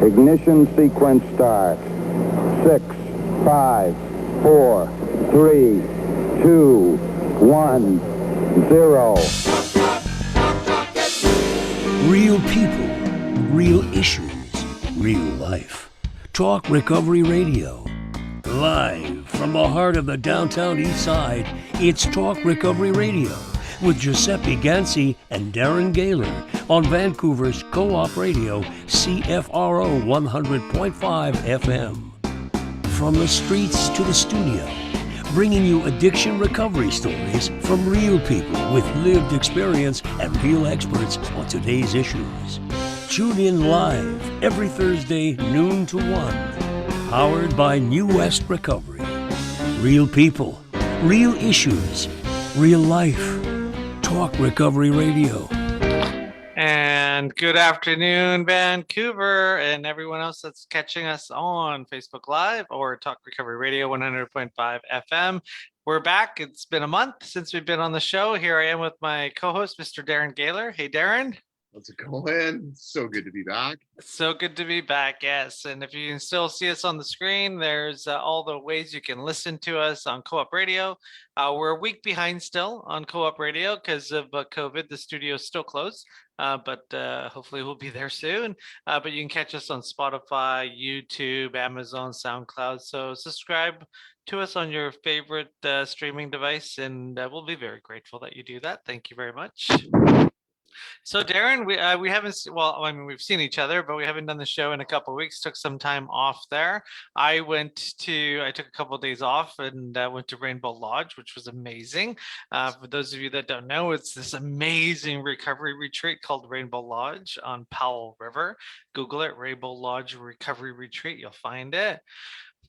Ignition sequence start. 6, 5, 4, 3, 2, 1, 0. Real people, real issues, real life. Talk Recovery Radio. Live from the heart of the downtown east side, it's Talk Recovery Radio with Giuseppe Ganci and Darren Gaylor on Vancouver's Co-op Radio, CFRO 100.5 FM. From the streets to the studio, bringing you addiction recovery stories from real people with lived experience and real experts on today's issues. Tune in live every Thursday, noon to 1. Powered by New West Recovery. Real people, real issues, real life. Talk Recovery Radio. And good afternoon, Vancouver, and everyone else that's catching us on Facebook Live or Talk Recovery Radio 100.5 FM. We're back. It's been a month since we've been on the show. Here I am with my co-host, Mr. Darren Gaylor. Hey, Darren. How's it going? So good to be back. So good to be back, yes. And if you can still see us on the screen, there's all the ways you can listen to us on Co-op Radio. We're a week behind still on Co-op Radio because of COVID. The studio is still closed, but hopefully we'll be there soon. But you can catch us on Spotify, YouTube, Amazon, SoundCloud. So subscribe to us on your favorite streaming device, and we'll be very grateful that you do that. Thank you very much. So Darren, we haven't, well, I mean, we've seen each other, but we haven't done the show in a couple of weeks. Took some time off there. I took a couple of days off and went to Rainbow Lodge, which was amazing. For those of you that don't know, it's this amazing recovery retreat called Rainbow Lodge on Powell River. Google it, Rainbow Lodge Recovery Retreat. You'll find it.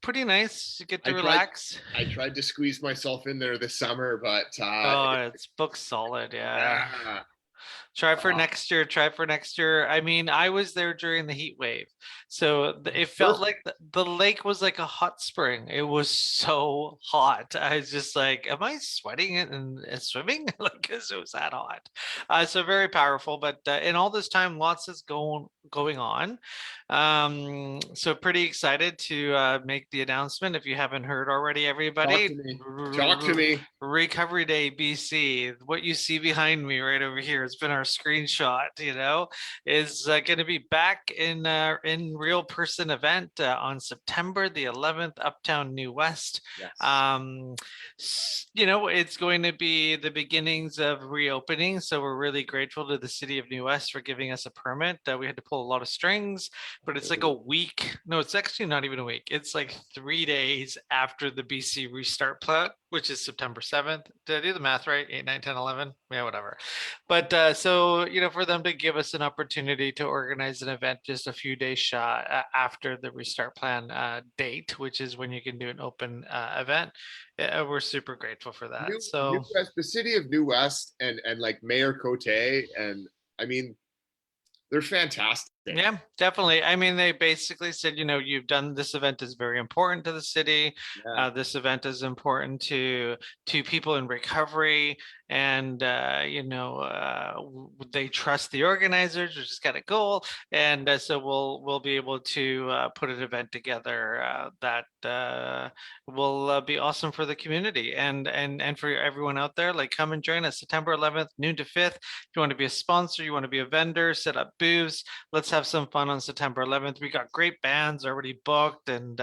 Pretty nice. You get to relax. I tried to squeeze myself in there this summer, but it's booked solid. Yeah. Try for next year. I mean, I was there during the heat wave. So it felt like the lake was like a hot spring. It was so hot. I was just like, am I sweating and swimming? Like, because it was that hot. So very powerful. But in all this time, lots is going on. So pretty excited to make the announcement. If you haven't heard already, everybody. Talk to me. Recovery Day BC. What you see behind me right over here, it's been our screenshot, is going to be back in real person event on September the 11th, uptown New West. Yes. It's going to be the beginnings of reopening. So we're really grateful to the city of New West for giving us a permit. We had to pull a lot of strings, but it's like a week. No, it's actually not even a week. It's like 3 days after the BC restart plan, which is September 7th. Did I do the math right? 8, 9, 10, 11? Yeah, whatever. But so, for them to give us an opportunity to organize an event just a few days after the restart plan date, which is when you can do an open event. We're super grateful for that. New West, the city of New West and like Mayor Cote, and I mean, they're fantastic. Yeah, definitely. I mean, they basically said, you've done this event is very important to the city. Yeah. This event is important to people in recovery, and they trust the organizers, which is kind of cool. And so we'll be able to put an event together that will be awesome for the community and for everyone out there. Like, come and join us September 11th, noon to 5th. If you want to be a sponsor, you want to be a vendor, set up booths. Let's have some fun on September 11th. We got great bands already booked, and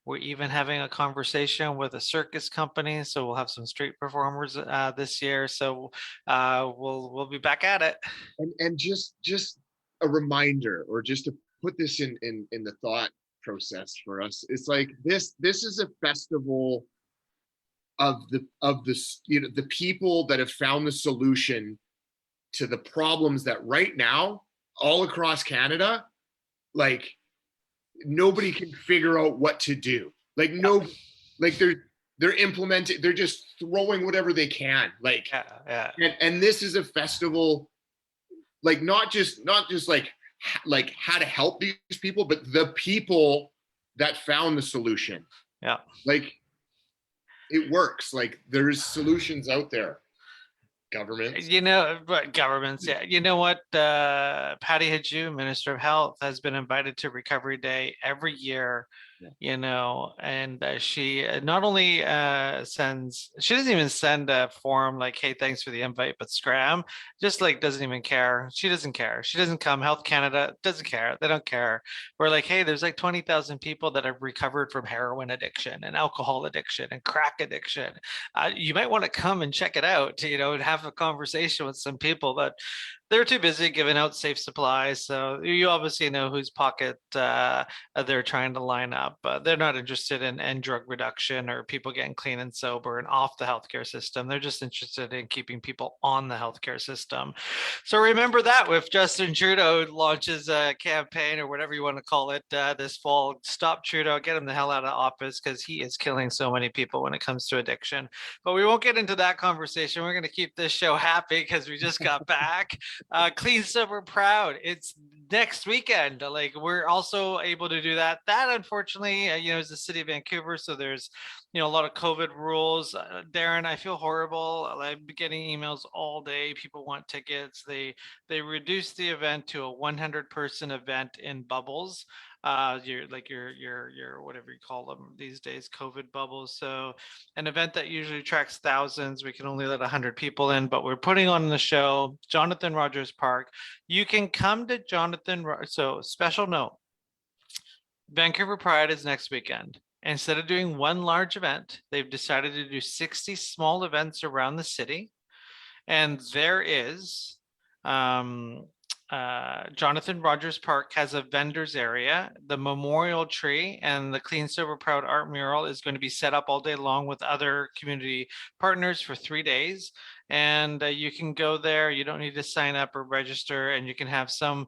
we're even having a conversation with a circus company. So we'll have some street performers this year. So we'll be back at it. And just a reminder, or just to put this in the thought process for us, it's like this is a festival of the people that have found the solution to the problems that right now all across Canada, like, nobody can figure out what to do. Like, they're implementing, they're just throwing whatever they can. Like, and this is a festival, like, not just like how to help these people, but the people that found the solution. Yeah. Like, it works. Like, there's solutions out there. Governments. But governments, yeah. You know what? Patty Hajdu, Minister of Health, has been invited to Recovery Day every year, and she not only she doesn't even send a form like, hey, thanks for the invite, but scram, just like doesn't even care. She doesn't care. She doesn't come. Health Canada doesn't care. They don't care. We're like, hey, there's like 20,000 people that have recovered from heroin addiction and alcohol addiction and crack addiction. You might want to come and check it out, and have a conversation with some people, but they're too busy giving out safe supplies. So you obviously know whose pocket they're trying to line up. They're not interested in drug reduction or people getting clean and sober and off the healthcare system. They're just interested in keeping people on the healthcare system. So remember that if Justin Trudeau launches a campaign or whatever you want to call it this fall, stop Trudeau, get him the hell out of office, because he is killing so many people when it comes to addiction. But we won't get into that conversation. We're going to keep this show happy because we just got back. Clean, Sober, Proud. It's next weekend. Like, we're also able to do that. That, unfortunately, is the city of Vancouver. So there's, a lot of COVID rules. Darren, I feel horrible. I've been getting emails all day. People want tickets. They reduced the event to a 100-person event in bubbles. Your whatever you call them these days, COVID bubbles. So an event that usually attracts thousands, we can only let 100 people in, but we're putting on the show, Jonathan Rogers Park. You can come to so special note, Vancouver Pride is next weekend. Instead of doing one large event, they've decided to do 60 small events around the city. And there is Jonathan Rogers Park has a vendors area. The memorial tree and the Clean, Sober, Proud art mural is going to be set up all day long with other community partners for 3 days. And you can go there. You don't need to sign up or register, and you can have some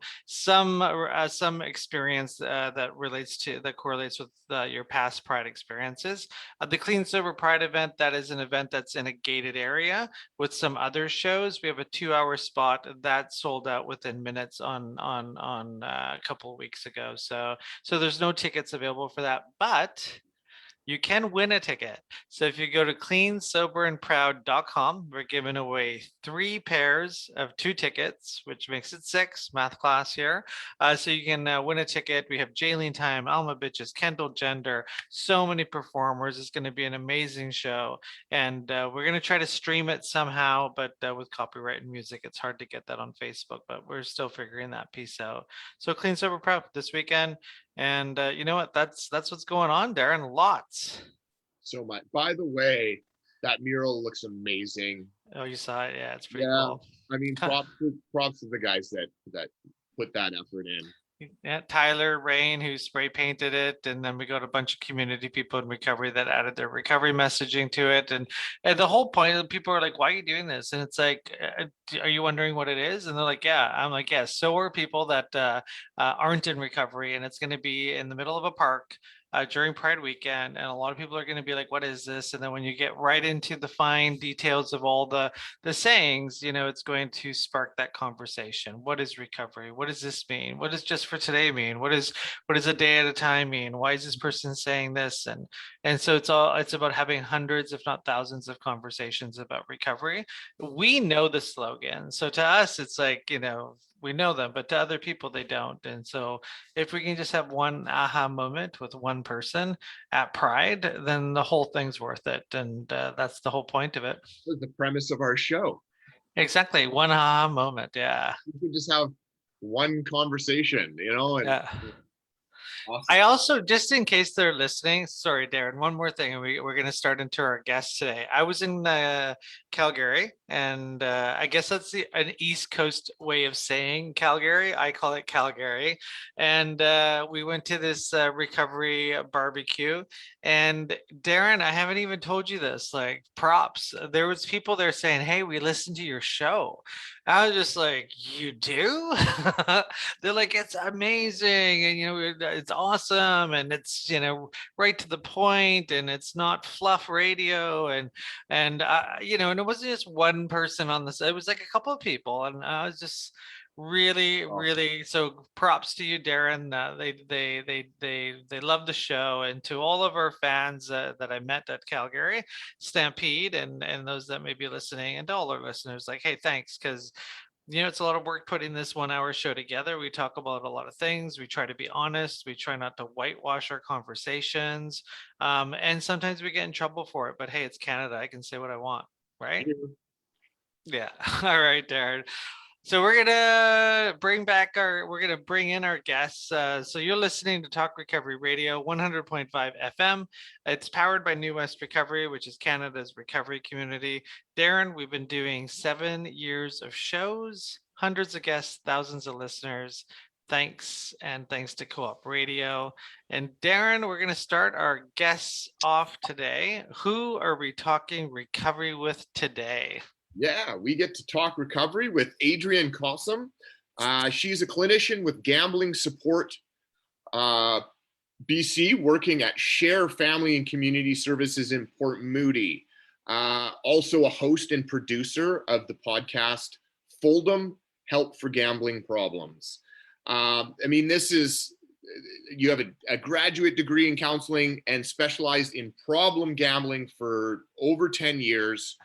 experience that correlates with your past Pride experiences. The Clean, Sober, Pride event, that is an event that's in a gated area with some other shows. We have a 2-hour spot that sold out within minutes on a couple of weeks ago. So there's no tickets available for that, but you can win a ticket. So if you go to cleansoberandproud.com, we're giving away 3 pairs of 2 tickets, which makes it 6, math class here. So you can win a ticket. We have Jaylene Time, Alma Bitches, Kendall Gender, so many performers. It's going to be an amazing show. And we're going to try to stream it somehow, but with copyright and music, it's hard to get that on Facebook, but we're still figuring that piece out. So Clean, Sober, Proud this weekend. And you know what? That's what's going on, Darren. Lots. So much. By the way, that mural looks amazing. Oh, you saw it? Yeah, it's pretty cool. I mean, props to the guys that put that effort in. Yeah, Tyler Rain, who spray painted it, and then we got a bunch of community people in recovery that added their recovery messaging to it, and the whole point of people are like, why are you doing this? And it's like, are you wondering what it is? And they're like, yeah. I'm like, yeah, so are people that aren't in recovery, and it's going to be in the middle of a park during Pride weekend, and a lot of people are going to be like, what is this? And then when you get right into the fine details of all the sayings, it's going to spark that conversation. What is recovery? What does this mean? What does just for today mean? What does a day at a time mean? Why is this person saying this? And so it's about having hundreds, if not thousands, of conversations about recovery. We know the slogan, so to us it's like, we know them, but to other people they don't. And so if we can just have one aha moment with one person at Pride, then the whole thing's worth it. And that's the whole point of it. That's the premise of our show. Exactly. One aha moment. Yeah. You can just have one conversation, and yeah. Awesome. I also, just in case they're listening, sorry, Darren, one more thing. We're going to start into our guests today. I was in Calgary, and I guess that's an East Coast way of saying Calgary. I call it Calgary. And we went to this recovery barbecue. And Darren, I haven't even told you this, like, props. There was people there saying, hey, we listened to your show. I was just like, you do? They're like, it's amazing. And, it's awesome. And it's, right to the point, and it's not fluff radio. And and it wasn't just one person on this, it was like a couple of people. And I was just Really, so props to you, Darren. They love the show, and to all of our fans that I met at Calgary Stampede, and those that may be listening, and to all our listeners, like, hey, thanks, because it's a lot of work putting this 1 hour show together. We talk about a lot of things. We try to be honest. We try not to whitewash our conversations. And sometimes we get in trouble for it. But hey, it's Canada. I can say what I want, right? Yeah. All right, Darren. So we're gonna bring in our guests. So you're listening to Talk Recovery Radio, 100.5 FM. It's powered by New West Recovery, which is Canada's recovery community. Darren, we've been doing 7 years of shows, hundreds of guests, thousands of listeners. Thanks, and thanks to Co-op Radio. And Darren, we're gonna start our guests off today. Who are we talking recovery with today? Yeah, we get to talk recovery with Adrienne Cossom. She's a clinician with Gambling Support BC, working at Share Family and Community Services in Port Moody. Also a host and producer of the podcast Fold'em, Help for Gambling Problems. You have a graduate degree in counseling and specialized in problem gambling for over 10 years.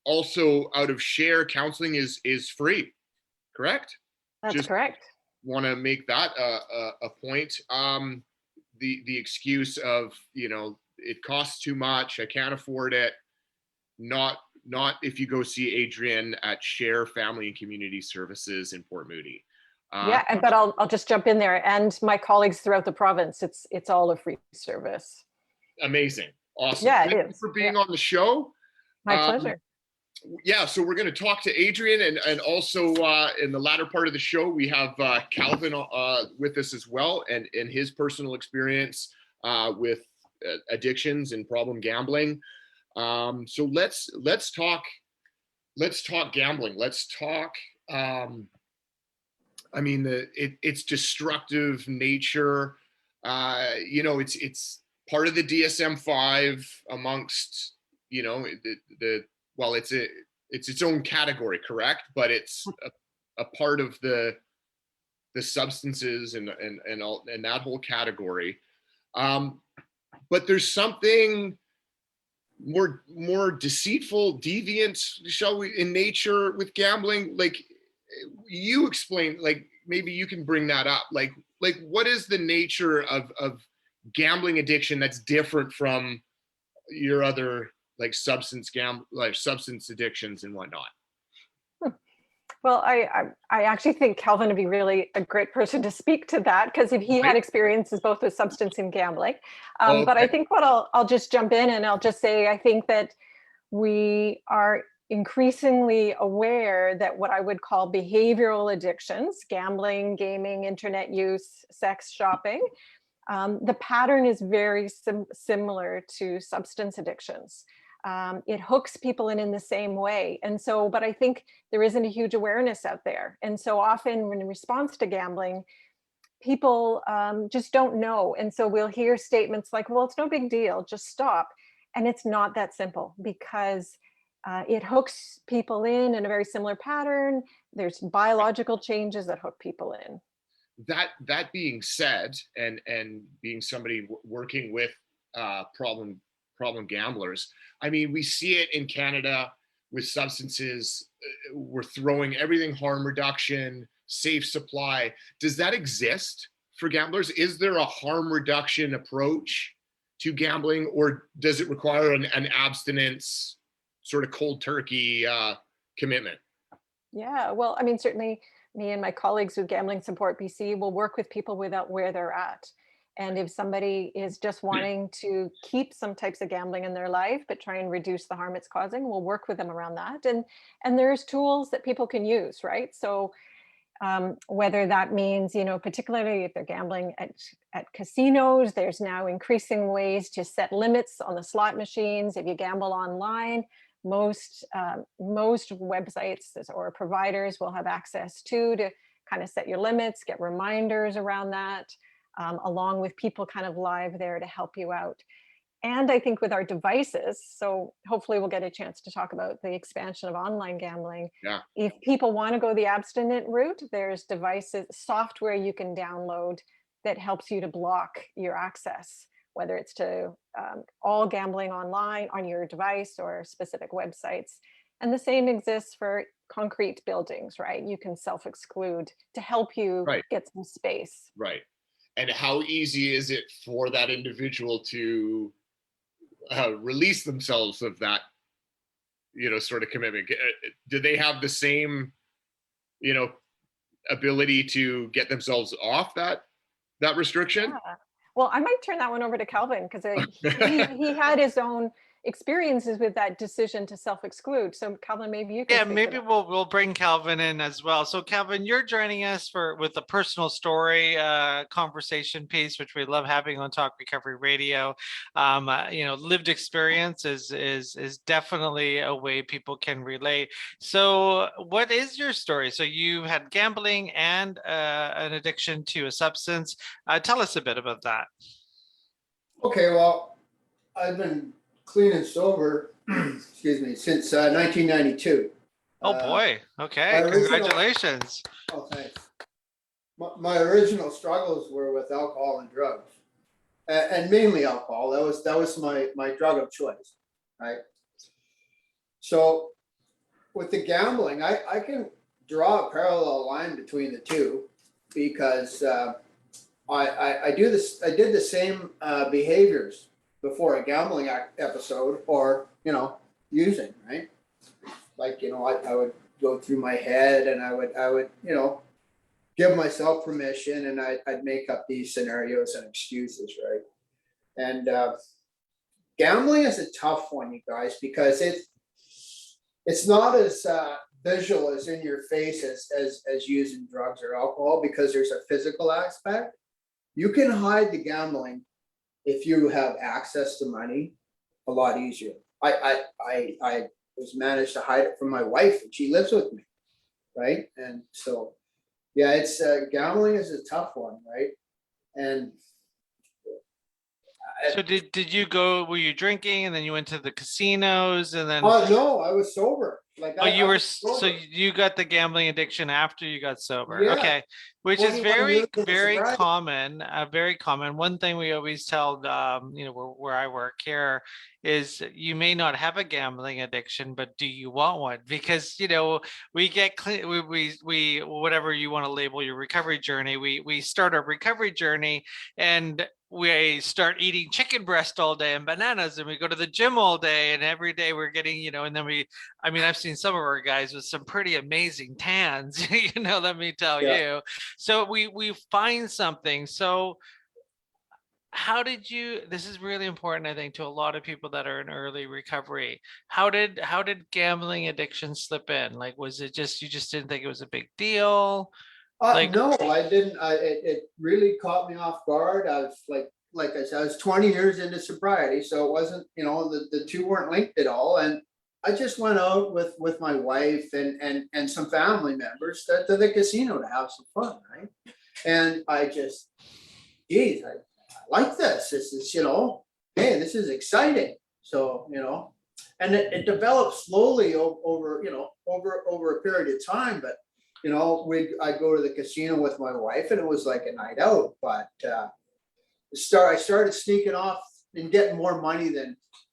Also out of Share, counseling is free, correct? That's correct. Want to make that a point. The excuse of, it costs too much, I can't afford it. Not if you go see Adrienne at Share Family and Community Services in Port Moody. But I'll just jump in there, and my colleagues throughout the province. It's all a free service. Amazing, awesome. Yeah, Thank you for being on the show. My pleasure. Yeah, so we're going to talk to Adrienne, and also in the latter part of the show, we have Calvin with us as well, and his personal experience with addictions and problem gambling. So let's talk gambling. Let's talk. It's destructive nature. It's part of the DSM-5 amongst it's its own category, correct? But it's a part of the substances and that whole category. But there's something more deceitful, deviant, shall we, in nature with gambling. Like, you explain, like, maybe you can bring that up. Like what is the nature of gambling addiction that's different from your other substance addictions and whatnot? Well, I actually think Calvin would be really a great person to speak to that, because if he had experiences both with substance and gambling. Okay. But I think what I'll just jump in and I'll just say, I think that we are increasingly aware that what I would call behavioral addictions, gambling, gaming, internet use, sex, shopping, the pattern is very similar to substance addictions. It hooks people in the same way. And so, but I think there isn't a huge awareness out there. And so often when in response to gambling, people just don't know. And so we'll hear statements like, well, it's no big deal, just stop. And it's not that simple, because it hooks people in a very similar pattern. There's biological changes that hook people in. That being said, and being somebody working with problem gamblers, I mean, we see it in Canada with substances. We're throwing everything harm reduction, safe supply. Does that exist for gamblers? Is there a harm reduction approach to gambling, or does it require an abstinence, sort of cold turkey commitment? Yeah, well, I mean, certainly me and my colleagues with Gambling Support BC will work with people without where they're at. And if somebody is just wanting to keep some types of gambling in their life, but try and reduce the harm it's causing, we'll work with them around that. And there's tools that people can use, right? So whether that means, particularly if they're gambling at casinos, there's now increasing ways to set limits on the slot machines. If you gamble online, most websites or providers will have access to kind of set your limits, get reminders around that, along with people kind of live there to help you out. And I think with our devices, so hopefully we'll get a chance to talk about the expansion of online gambling. Yeah. If people want to go the abstinent route, there's devices, software you can download that helps you to block your access, whether it's to all gambling online on your device or specific websites. And the same exists for concrete buildings, right? You can self-exclude to help you Right. get some space. Right. And how easy is it for that individual to release themselves of that, sort of commitment? Do they have the same, ability to get themselves off that restriction? Yeah. Well, I might turn that one over to Calvin because he had his own experiences with that decision to self-exclude. So Calvin, maybe you can. Yeah, speak to maybe that. we'll bring Calvin in as well. So Calvin, you're joining us with a personal story conversation piece, which we love having on Talk Recovery Radio. Lived experience is definitely a way people can relate. So what is your story? So you had gambling and an addiction to a substance. Tell us a bit about that. Okay, well, I've been clean and sober, excuse me, since 1992. Oh boy. Okay. my original- Congratulations. Oh, thanks. My original struggles were with alcohol and drugs, and mainly alcohol. That was my drug of choice, right? So with the gambling, I can draw a parallel line between the two because I did the same behaviors before a gambling episode or, using, right? Like, I would go through my head and I would, give myself permission and I'd make up these scenarios and excuses, right? And gambling is a tough one, you guys, because it's not as visual as in your face as using drugs or alcohol because there's a physical aspect. You can hide the gambling if you have access to money a lot easier. I was managed to hide it from my wife and she lives with me, right? And so, yeah, it's gambling is a tough one, right? And So did you were you drinking and then you went to the casinos and then no, I was sober. you I were was so sober. you got the gambling addiction after you got sober. Yeah. Okay. Which is 21 very, years of very sobriety. common, very common. One thing we always tell, where I work here is you may not have a gambling addiction, but do you want one? Because, we get we whatever you want to label your recovery journey, we start our recovery journey and we start eating chicken breast all day and bananas and we go to the gym all day and every day we're getting, and then I've seen some of our guys with some pretty amazing tans, let me tell you. So we find something. So how did you, this is really important, I think, to a lot of people that are in early recovery. How did gambling addiction slip in? Like, was it just, you just didn't think it was a big deal? No, I didn't. It really caught me off guard. I was like I said, I was 20 years into sobriety, so it wasn't, the two weren't linked at all. And I just went out with my wife and some family members to the casino to have some fun, right? And I just, geez, I like this. This is, hey, this is exciting. So, and it developed slowly over a period of time, but I'd go to the casino with my wife and it was like a night out, but I started sneaking off and getting more money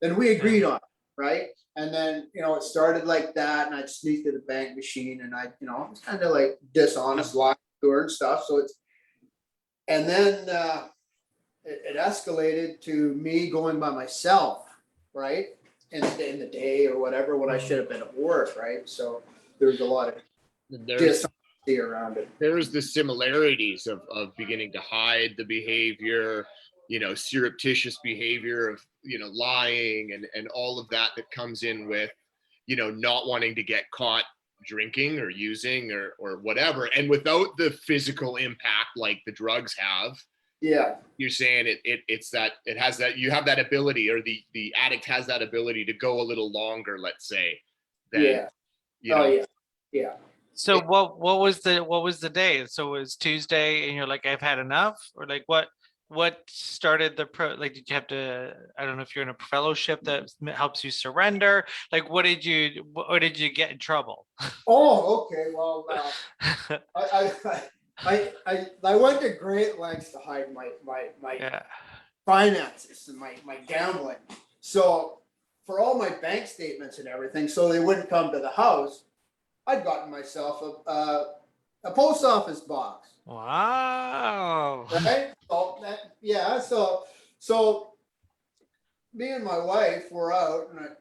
than we agreed on, right? And then, it started like that and I'd sneak to the bank machine and it was kind of like dishonest lying to her and stuff. So and then it escalated to me going by myself, right? In the day or whatever, when I should have been at work, right? So there was a lot of dishonesty around it. There's the similarities of beginning to hide the behavior, surreptitious behavior of, lying and all of that comes in with, not wanting to get caught drinking or using or whatever. And without the physical impact like the drugs have, yeah, you're saying it's that it has that, you have that ability, or the addict has that ability to go a little longer, let's say. Than, yeah. So what was the day? So it was Tuesday and you're like, I've had enough, or like what? what started the like, did you have to, I don't know if you're in a fellowship that helps you surrender? Like, what did you get in trouble? Oh, okay. Well, I went to great lengths to hide my Yeah. finances and my gambling. So for all my bank statements and everything, so they wouldn't come to the house, I'd gotten myself a post office box. Wow. Right? So that, yeah, so me and my wife were out, and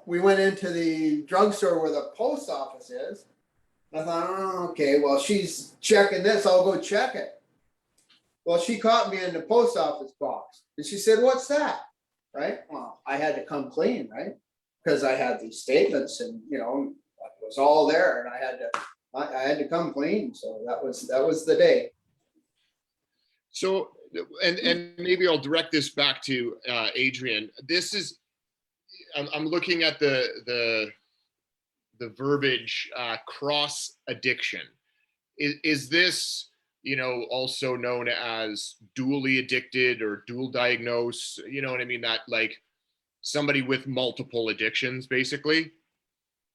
we went into the drugstore where the post office is. I thought, oh, okay, well, she's checking this, I'll go check it. Well, she caught me in the post office box, and she said, "What's that?" Right? Well, I had to come clean, right? Because I had these statements, and it was all there, and I had to come clean. So that was the day. So, and maybe I'll direct this back to Adrienne. This is, I'm looking at the verbiage, cross addiction. Is this, also known as dually addicted or dual diagnose? You know what I mean? That like somebody with multiple addictions, basically.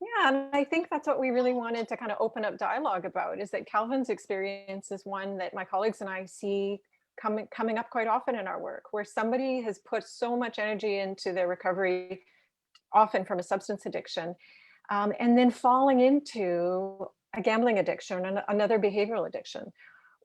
Yeah, and I think that's what we really wanted to kind of open up dialogue about, is that Calvin's experience is one that my colleagues and I see coming up quite often in our work, where somebody has put so much energy into their recovery, often from a substance addiction, and then falling into a gambling addiction and another behavioral addiction.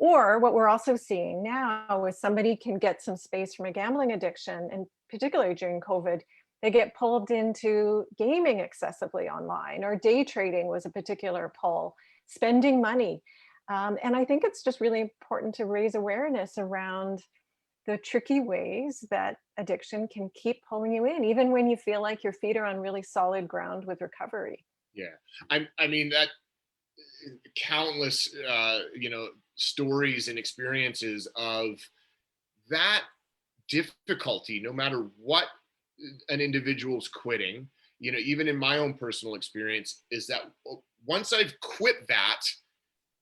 Or what we're also seeing now is somebody can get some space from a gambling addiction, and particularly during COVID, they get pulled into gaming excessively online, or day trading was a particular pull, spending money. And I think it's just really important to raise awareness around the tricky ways that addiction can keep pulling you in, even when you feel like your feet are on really solid ground with recovery. Yeah, I mean that countless, stories and experiences of that difficulty, no matter what an individual's quitting, even in my own personal experience, is that once I've quit that,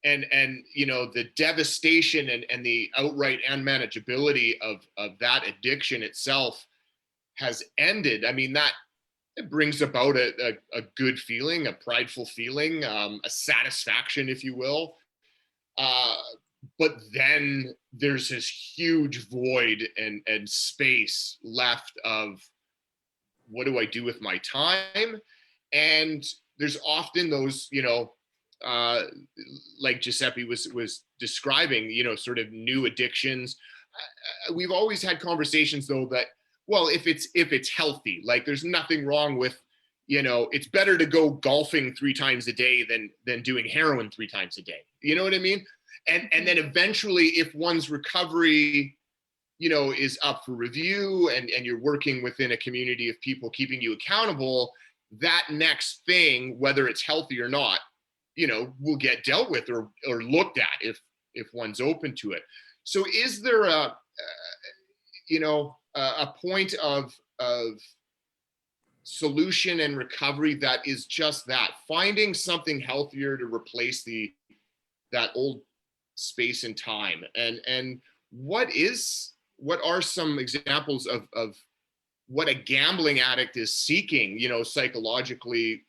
and the devastation and the outright unmanageability of that addiction itself has ended. I mean, that it brings about a good feeling, a prideful feeling, a satisfaction, if you will. But then there's this huge void and space left of, what do I do with my time? And there's often those, like Giuseppe was describing, sort of new addictions. We've always had conversations though that, well, if it's healthy, like there's nothing wrong with, it's better to go golfing 3 times a day than doing heroin 3 times a day. You know what I mean? And then eventually, if one's recovery, is up for review, and you're working within a community of people keeping you accountable, that next thing, whether it's healthy or not, will get dealt with or looked at if one's open to it. So is there a point of solution and recovery that is just that, finding something healthier to replace that old space and time? And what are some examples of what a gambling addict is seeking, psychologically,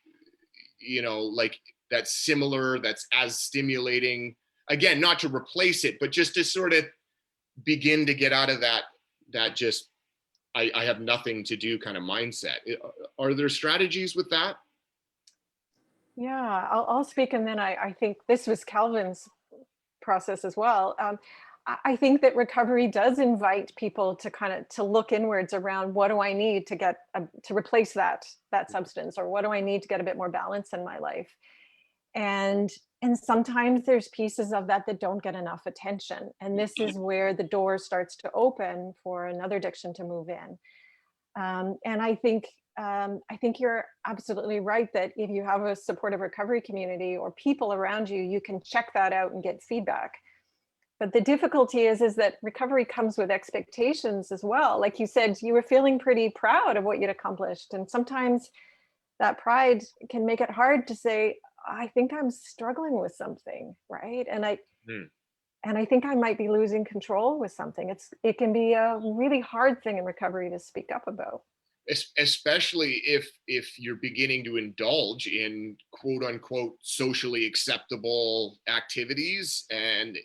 like that's similar, that's as stimulating, again, not to replace it, but just to sort of begin to get out of that just, I have nothing to do kind of mindset. Are there strategies with that? Yeah, I'll speak, and then I think this was Calvin's process as well. I think that recovery does invite people to look inwards around, what do I need to get to replace that substance, or what do I need to get a bit more balance in my life? And sometimes there's pieces of that don't get enough attention, and this is where the door starts to open for another addiction to move in. And I think you're absolutely right that if you have a supportive recovery community or people around you, you can check that out and get feedback. But the difficulty is that recovery comes with expectations as well. Like you said, you were feeling pretty proud of what you'd accomplished. And sometimes that pride can make it hard to say, I think I'm struggling with something, right? And and I think I might be losing control with something. It can be a really hard thing in recovery to speak up about. Especially if you're beginning to indulge in quote unquote socially acceptable activities, and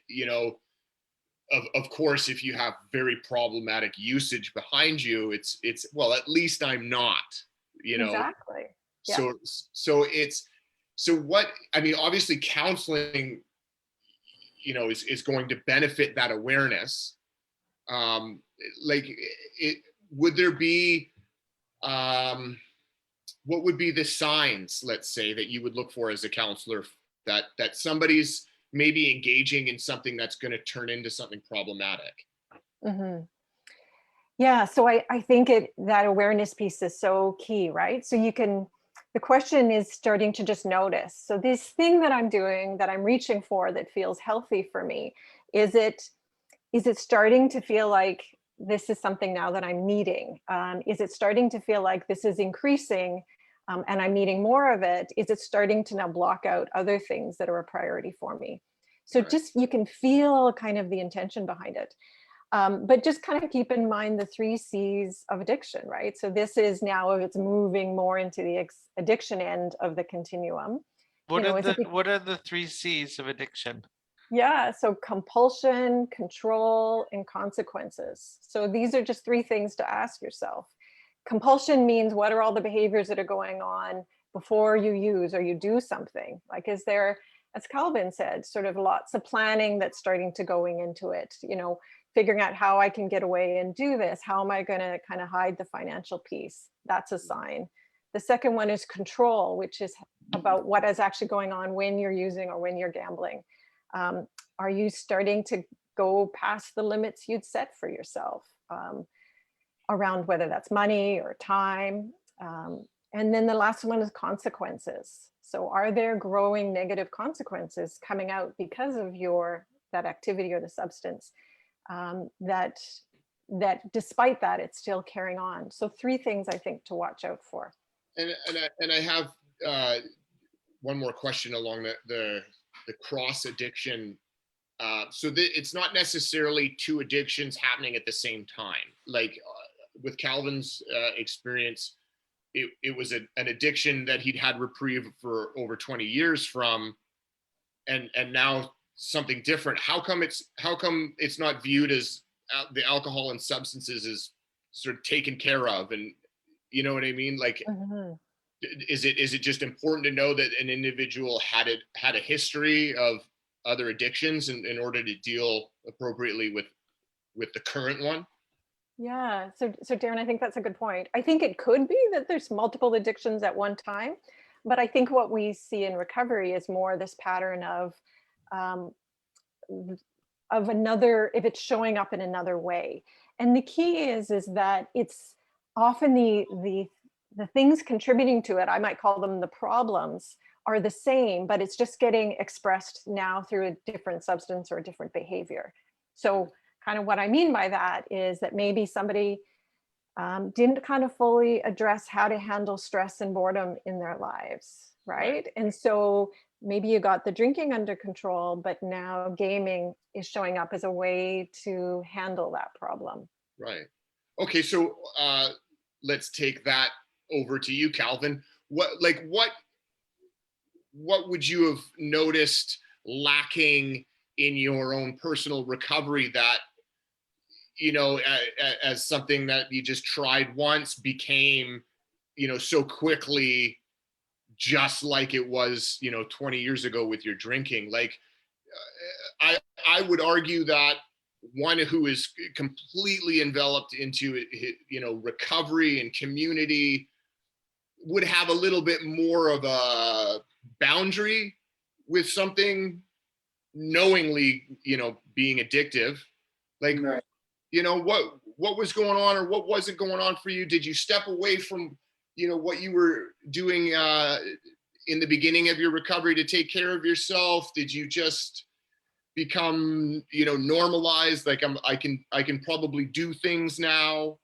of course, if you have very problematic usage behind you, it's well, at least I'm not, Exactly. Yeah. So what, I mean, obviously counseling, is going to benefit that awareness. Like would there be, what would be the signs, let's say, that you would look for as a counselor that somebody's maybe engaging in something that's going to turn into something problematic? Mm-hmm. Yeah, so I think that awareness piece is so key, right? So the question is starting to just notice. So this thing that I'm doing, that I'm reaching for, that feels healthy for me, is it starting to feel like this is something now that I'm needing? Is it starting to feel like this is increasing, and I'm needing more of it? Is it starting to now block out other things that are a priority for me? So Right. just, you can feel kind of the intention behind it. But just kind of keep in mind the 3 C's of addiction, right? So this is now, if it's moving more into the addiction end of the continuum. What are Is it what are the 3 C's of addiction? Yeah, so compulsion, control, and consequences. So these are just 3 things to ask yourself. Compulsion means, what are all the behaviors that are going on before you use or you do something? Like, is there, as Calvin said, sort of lots of planning that's starting to going into it, figuring out how I can get away and do this. How am I going to kind of hide the financial piece? That's a sign. The second one is control, which is about what is actually going on when you're using or when you're gambling. Are you starting to go past the limits you'd set for yourself, around whether that's money or time? And then the last one is consequences. So are there growing negative consequences coming out because of that activity or the substance, that despite that, it's still carrying on? So 3 things I think to watch out for. And I have one more question along the cross addiction. So it's not necessarily 2 addictions happening at the same time. Like with Calvin's experience, it was an addiction that he'd had reprieve for over 20 years from, and now something different. How come it's not viewed as the alcohol and substances is sort of taken care of? And you know what I mean? Like, Mhm. is it just important to know that an individual had a history of other addictions in order to deal appropriately with the current one? Yeah. So Darren, I think that's a good point. I think it could be that there's multiple addictions at one time, but I think what we see in recovery is more this pattern um, of another, if it's showing up in another way. And the key is that it's often the things contributing to it, I might call them the problems, are the same, but it's just getting expressed now through a different substance or a different behavior. So kind of what I mean by that is that maybe somebody didn't kind of fully address how to handle stress and boredom in their lives, right? And so maybe you got the drinking under control, but now gaming is showing up as a way to handle that problem. Right. Okay, so let's take that over to you, Calvin. What would you have noticed lacking in your own personal recovery that, as something that you just tried once became, so quickly just like it was, 20 years ago with your drinking? Like, I would argue that one who is completely enveloped into, recovery and community would have a little bit more of a boundary with something knowingly, being addictive. Like, Right. What was going on or what wasn't going on for you? Did you step away from, what you were doing in the beginning of your recovery to take care of yourself? Did you just become, normalized? Like, I can probably do things now.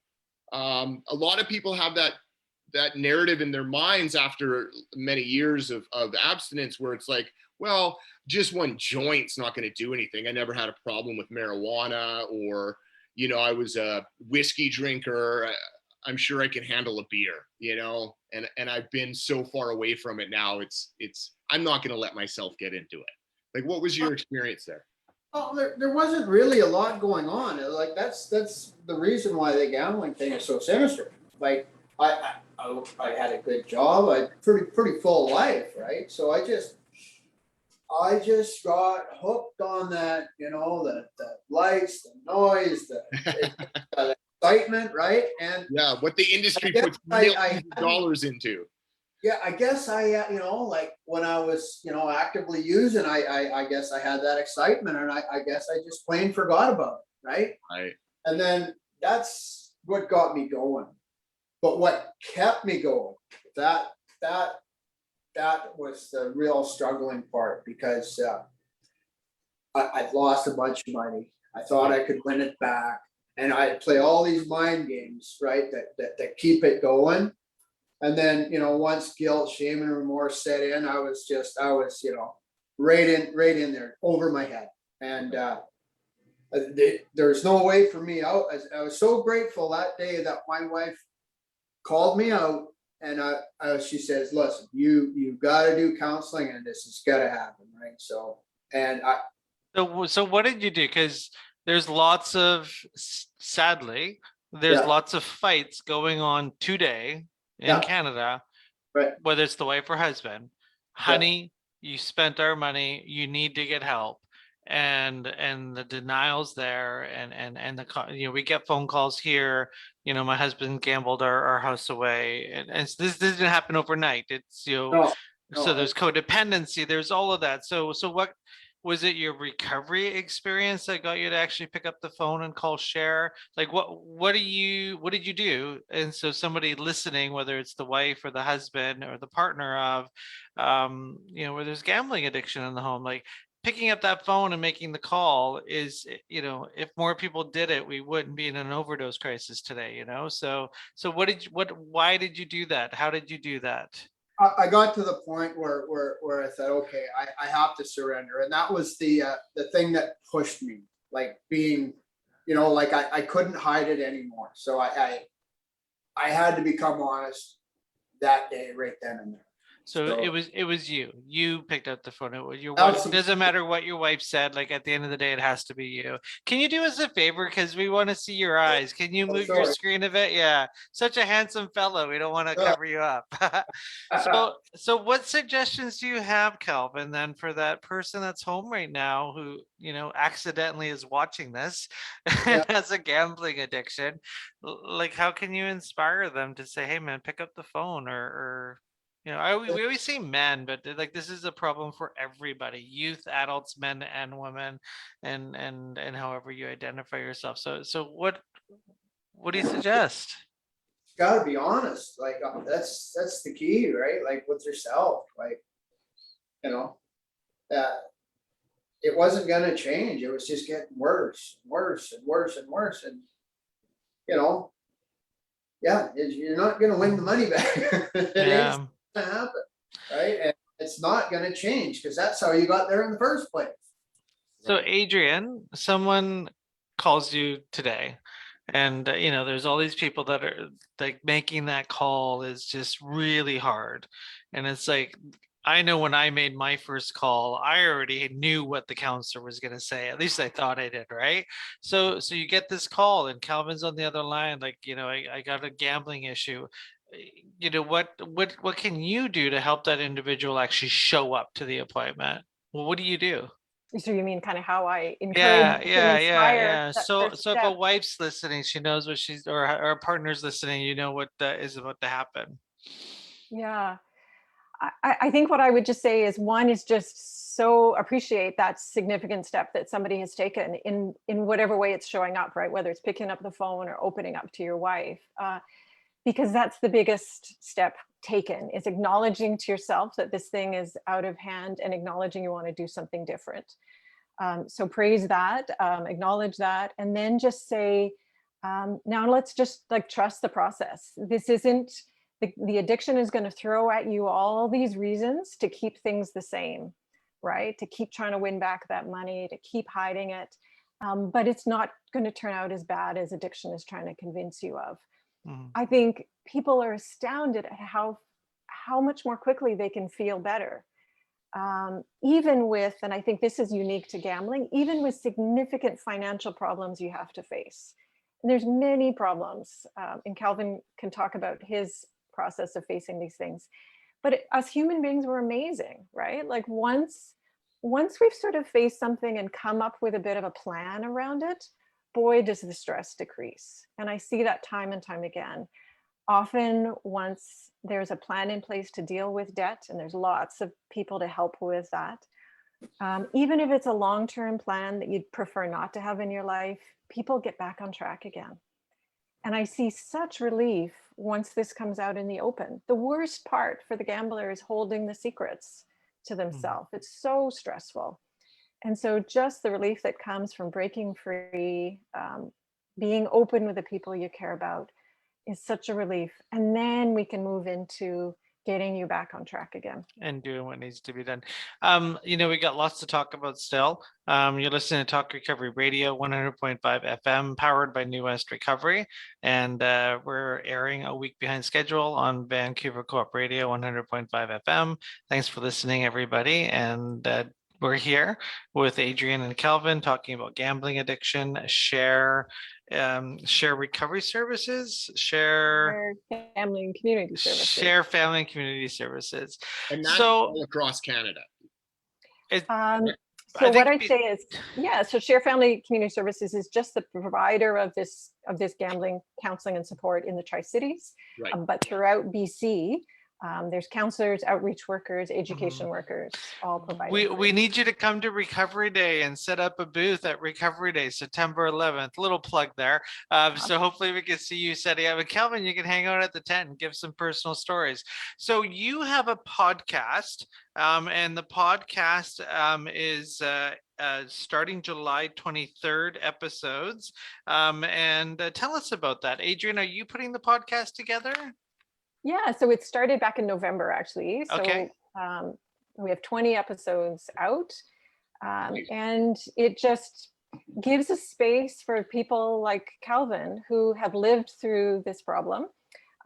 A lot of people have that narrative in their minds after many years of abstinence, where it's like, well, just one joint's not going to do anything. I never had a problem with marijuana, or, you know, I was a whiskey drinker. I'm sure I can handle a beer, you know, and I've been so far away from it now. I'm not going to let myself get into it. Like, what was your experience there? Oh, there wasn't really a lot going on. Like that's the reason why the gambling thing is so sinister. Like I had a good job, I pretty full life, right? So I just got hooked on that, you know, the lights, the noise, the excitement, right? And Yeah, what the industry guess puts millions of dollars into. yeah, I guess you know, like when I was, you know, actively using, I guess I had that excitement, and I guess I just plain forgot about it, right? Right. And then that's what got me going. But what kept me going, that was the real struggling part, because I'd lost a bunch of money. I thought I could win it back, and I'd play all these mind games, right? That keep it going. And then, you know, once guilt, shame, and remorse set in, I was, you know, right in there over my head. And there's no way for me out. I was so grateful that day that my wife called me out, and she says, listen, you got to do counseling, and this has got to happen, right? So, and So what did you do? Because there's lots of, sadly, there's Yeah. lots of fights going on today in Yeah. Canada, Right. whether it's the wife or husband. Honey, you spent our money, you need to get help. And the denials there, and you know, we get phone calls here, you know, my husband gambled our house away, and this didn't happen overnight. It's, you know, No, so no, there's codependency, there's all of that. So what was it, your recovery experience that got you to actually pick up the phone and call Share? Like what did you do? And so somebody listening, whether it's the wife or the husband or the partner of, you know, where there's gambling addiction in the home, like picking up that phone and making the call is, you know, if more people did it, we wouldn't be in an overdose crisis today, you know? So why did you do that? How did you do that? I got to the point where I said, okay, I have to surrender. And that was the thing that pushed me, like being, you know, like I couldn't hide it anymore. So I had to become honest that day, right then and there. So it was you picked up the phone. It was your wife. It Absolutely. doesn't matter what your wife said. Like at the end of the day, it has to be you. Can you do us a favor? Because we want to see your eyes. Can you move your Sorry. screen a bit? Yeah. Such a handsome fellow. We don't want to Sure. cover you up. So what suggestions do you have, Calvin, then for that person that's home right now who, you know, accidentally is watching this and has a gambling addiction? Like, how can you inspire them to say, hey man, pick up the phone, or you know, we always say men, but like this is a problem for everybody: youth, adults, men and women, and however you identify yourself. So what do you suggest? Got to be honest. Like that's the key, right? Like with yourself, like, you know, it wasn't going to change. It was just getting worse, worse, and worse, and worse. And you know, you're not going to win the money back. It Yeah. ain't gonna happen, right? And it's not going to change, because that's how you got there in the first place. So Adrienne, someone calls you today, and you know, there's all these people that are like, making that call is just really hard. And it's like, I know when I made my first call, I already knew what the counselor was going to say. At least I thought I did, right? So you get this call, and Calvin's on the other line, like, you know, I got a gambling issue. You know, what can you do to help that individual actually show up to the appointment? Well, what do you do? So you mean kind of how I encourage Yeah, and yeah, inspire that So first if a step? wife's listening, she knows what she's, or a partner's listening, you know what is about to happen. Yeah. I think what I would just say is, one is just so appreciate that significant step that somebody has taken in whatever way it's showing up, right? Whether it's picking up the phone or opening up to your wife, because that's the biggest step taken, is acknowledging to yourself that this thing is out of hand and acknowledging you want to do something different. So praise that, acknowledge that, and then just say, now let's just like trust the process. This isn't, the addiction is going to throw at you all these reasons to keep things the same. right? To keep trying to win back that money, to keep hiding it. But it's not going to turn out as bad as addiction is trying to convince you of. Mhm. I think people are astounded at how much more quickly they can feel better. Even with, and I think this is unique to gambling, even with significant financial problems you have to face. And there's many problems, and Calvin can talk about his process of facing these things. But us human beings were amazing, right? Like once we've sort of faced something and come up with a bit of a plan around it, boy, does the stress decrease. And I see that time and time again. Often once there's a plan in place to deal with debt, and there's lots of people to help with that, even if it's a long-term plan that you'd prefer not to have in your life, people get back on track again. And I see such relief once this comes out in the open. The worst part for the gambler is holding the secrets to themselves. It's so stressful. And so just the relief that comes from breaking free, being open with the people you care about is such a relief. And then we can move into getting you back on track again. And doing what needs to be done. We got lots to talk about still. You're listening to Talk Recovery Radio, 100.5 FM, powered by New West Recovery. And we're airing a week behind schedule on Vancouver Co-op Radio, 100.5 FM. Thanks for listening, everybody. And we're here with Adrienne and Calvin talking about gambling addiction, share recovery services, Share family and community services. Share family and community services. And that's all across Canada. So what I'd say is, so Share Family Community Services is just the provider of this gambling counseling and support in the Tri-Cities, Right. But throughout BC, there's counselors, outreach workers, education workers, all providing. We need you to come to Recovery Day and set up a booth at Recovery Day, September 11th. Little plug there. So hopefully we can see you setting up. And Calvin, you can hang out at the tent and give some personal stories. So you have a podcast, and the podcast is starting July 23rd episodes. And tell us about that. Adrienne, are you putting the podcast together? Yeah, so it started back in November, actually. So okay. We have 20 episodes out, and it just gives a space for people like Calvin who have lived through this problem,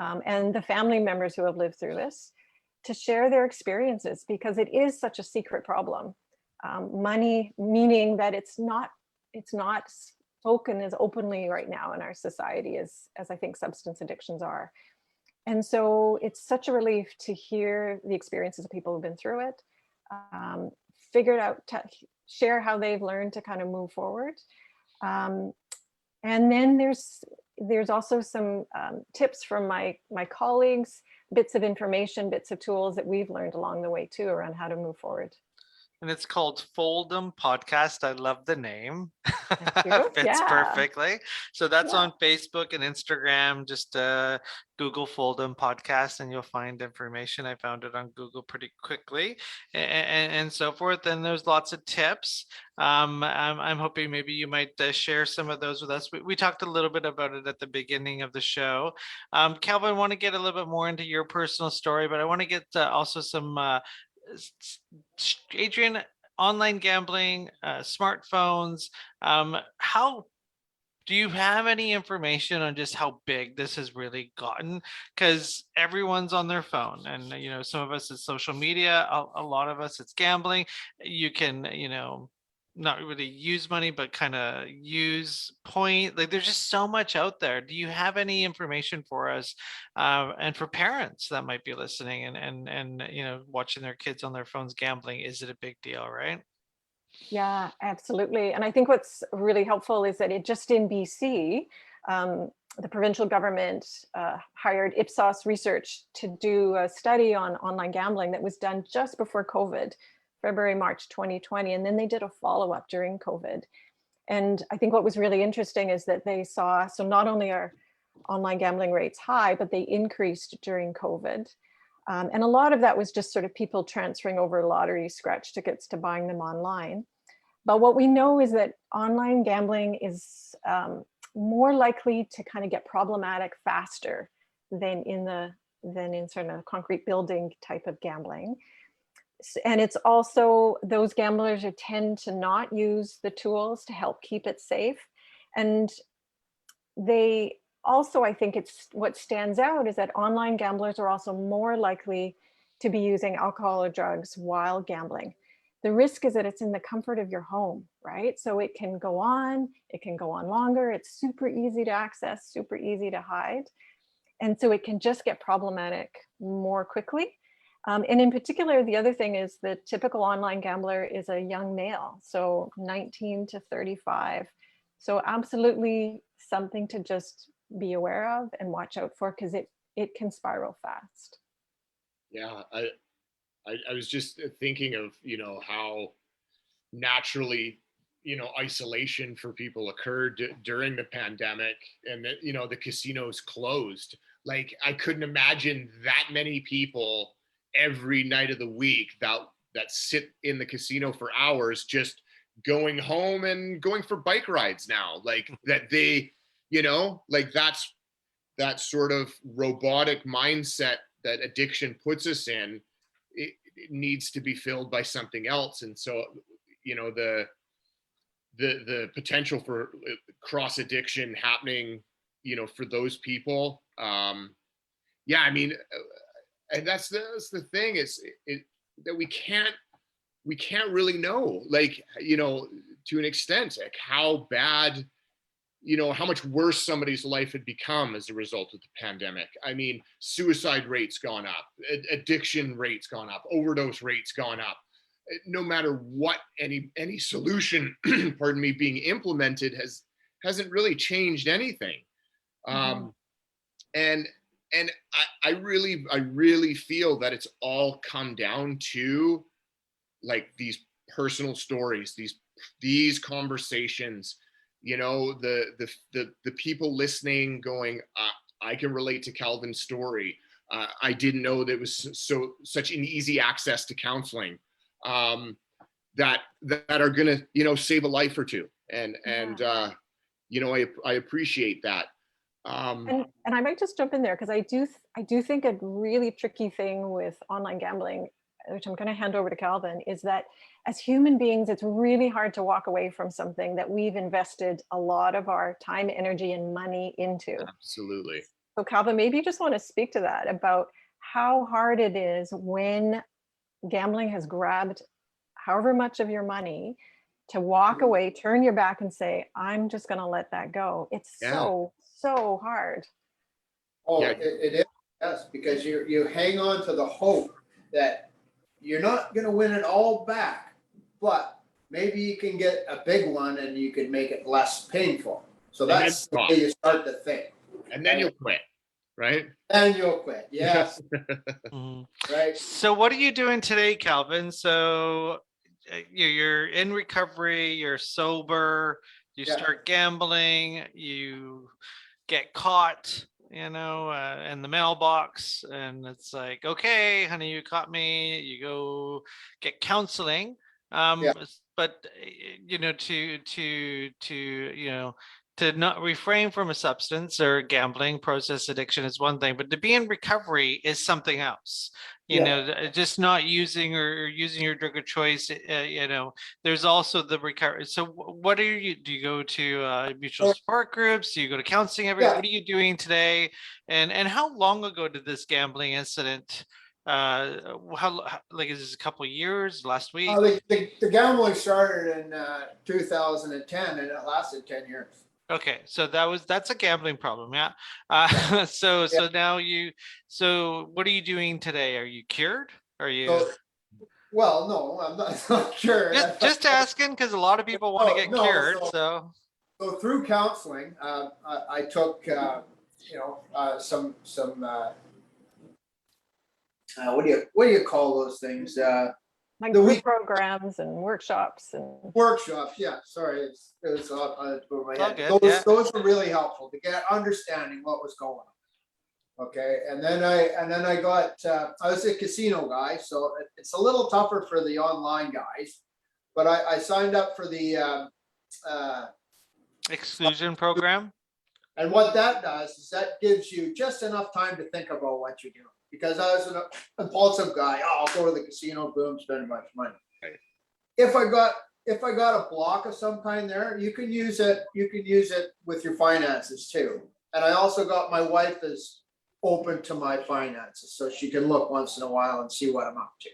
and the family members who have lived through this, to share their experiences, because it is such a secret problem. Money, meaning that it's not spoken as openly right now in our society as I think substance addictions are. And so it's such a relief to hear the experiences of people who've been through it, figured out, share how they've learned to kind of move forward. And then there's also some tips from my colleagues, bits of information, bits of tools that we've learned along the way too around how to move forward. And it's called Fold'em Podcast. I love the name. Fits Yeah. perfectly. So that's on Facebook and Instagram. Just Google Fold'em Podcast and you'll find information. I found it on Google pretty quickly and so forth. And there's lots of tips. I'm hoping maybe you might share some of those with us. We talked a little bit about it at the beginning of the show. Calvin, I want to get a little bit more into your personal story, but I want to get also some Adrienne, online gambling, smartphones. How do you have any information on just how big this has really gotten? Because everyone's on their phone, and some of us it's social media, a lot of us it's gambling. You can not really use money, but kind of use point. Like there's just so much out there. Do you have any information for us, and for parents that might be listening and watching their kids on their phones gambling? Is it a big deal, right? Yeah, absolutely. And I think what's really helpful is that it just in BC, the provincial government hired Ipsos Research to do a study on online gambling that was done just before COVID. February, March 2020, and then they did a follow-up during COVID. And I think what was really interesting is that they saw, so not only are online gambling rates high, but they increased during COVID. And a lot of that was just sort of people transferring over lottery scratch tickets to buying them online. But what we know is that online gambling is more likely to kind of get problematic faster than in sort of concrete building type of gambling. And it's also, those gamblers who tend to not use the tools to help keep it safe. And they also, I think it's what stands out is that online gamblers are also more likely to be using alcohol or drugs while gambling. The risk is that it's in the comfort of your home, right? So it can go on longer. It's super easy to access, super easy to hide. And so it can just get problematic more quickly. And in particular, the other thing is the typical online gambler is a young male, so 19 to 35. So absolutely something to just be aware of and watch out for, because it can spiral fast. Yeah, I was just thinking of, how naturally, isolation for people occurred during the pandemic, and that, the casinos closed. Like, I couldn't imagine that many people every night of the week that sit in the casino for hours, just going home and going for bike rides now. Like, that they, like, that's that sort of robotic mindset that addiction puts us in. It needs to be filled by something else. And so, the potential for cross addiction happening, for those people. Yeah, I mean, and that's the thing, is that we can't really know, like, to an extent, like, how bad, how much worse somebody's life had become as a result of the pandemic. I mean, suicide rates gone up, addiction rates gone up, overdose rates gone up. No matter what any solution, pardon me, being implemented hasn't really changed anything. Mhm. And I really feel that it's all come down to, like, these personal stories, these conversations, the people listening going, I can relate to Calvin's story. I didn't know that it was such an easy access to counseling, that are gonna, save a life or two. And I appreciate that. And I might just jump in there, because I do think a really tricky thing with online gambling, which I'm going to hand over to Calvin, is that as human beings, it's really hard to walk away from something that we've invested a lot of our time, energy, and money into. Absolutely. So Calvin, maybe you just want to speak to that, about how hard it is when gambling has grabbed however much of your money, to walk away, turn your back and say, I'm just going to let that go. It's so hard. Oh, Yeah. it is, yes, because you hang on to the hope that you're not going to win it all back, but maybe you can get a big one and you can make it less painful. So that's the way you start to think. And then you'll quit, right? And you'll quit, yes. Mhm. Right. So what are you doing today, Calvin? So you're in recovery, you're sober, you Yeah. start gambling, you get caught, in the mailbox, and it's like, okay, honey, you caught me. You go get counseling. Yeah. But to not refrain from a substance or gambling, process addiction is one thing, but to be in recovery is something else. Just not using or using your drug of choice. There's also the recovery. So what do you go to mutual support groups? Do you go to counseling what are you doing today? And how long ago did this gambling incident, is this a couple of years, last week? The gambling started in 2010 and it lasted 10 years. Okay, so that's a gambling problem, yeah. So now so what are you doing today? Are you cured? Are you? Well, no, I'm not sure. Just asking, because a lot of people want to get cured. So through counseling, I took some what do you call those things? Like the group programs and workshops and workshops. Yeah, sorry, it was over my head. Good, those were really helpful to get understanding what was going on. Okay, and then I got I was a casino guy, so it's a little tougher for the online guys, but I signed up for the exclusion program. And what that does is that gives you just enough time to think about what you're doing. because I was an impulsive guy. Oh, I'll go to the casino, boom, spend a bunch of money. Right. If I got a block of some kind there, you can use it with your finances too. And I also got my wife is open to my finances, so she can look once in a while and see what I'm up to.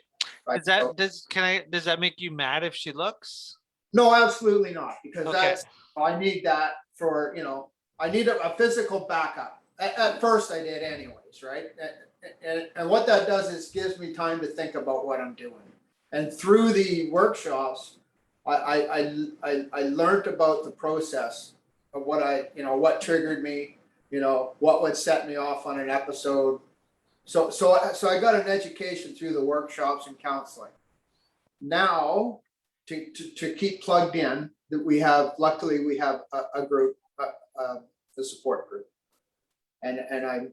Right? So- Does that make you mad if she looks? No, absolutely not, because Okay. I need that for, I need a physical backup. At first I did anyways, right? And what that does is gives me time to think about what I'm doing. And through the workshops, I learned about the process of what triggered me, what would set me off on an episode. So I got an education through the workshops and counseling. Now, to keep plugged in, that luckily we have a group, the support group, and I'm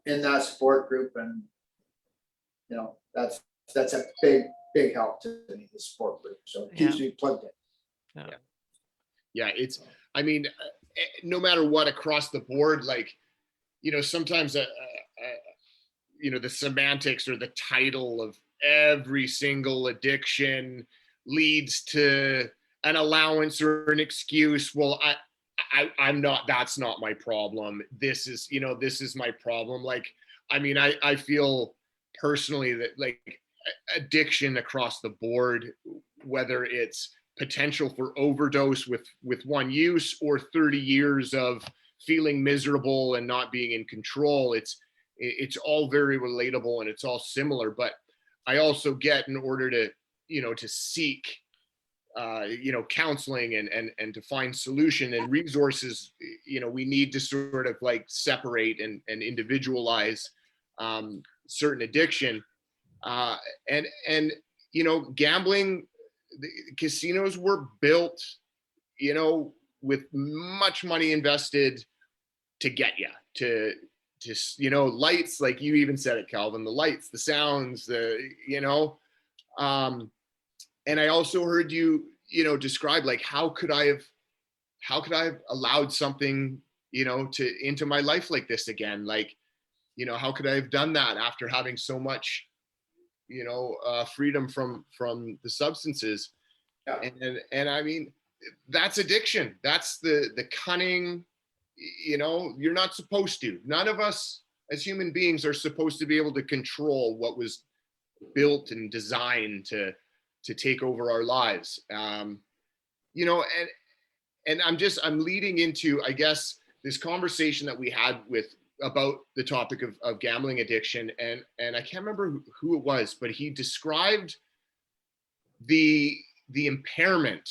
in that support group, and that's a big help to me, the support group. So it keeps me plugged in. Yeah, I mean, no matter what, across the board, like, sometimes the semantics or the title of every single addiction leads to an allowance or an excuse. Well, I'm not, that's not my problem. This is my problem. Like, I mean, I feel personally that, like, addiction across the board, whether it's potential for overdose with one use or 30 years of feeling miserable and not being in control, it's all very relatable and it's all similar. But I also get, in order to seek counseling and to find solution and resources, we need to sort of like separate and individualize certain addiction, and gambling, the casinos were built with much money invested to get you to lights, like you even said it, Calvin, the lights, the sounds, and I also heard you describe, like, how could I have allowed something into my life like this again? Like, how could I have done that after having so much freedom from the substances? Yeah. And I mean, that's addiction. That's the cunning. You're not supposed to. None of us as human beings are supposed to be able to control what was built and designed to take over our lives. And I'm leading into, I guess, this conversation that we had about the topic of gambling addiction, and I can't remember who it was, but he described the impairment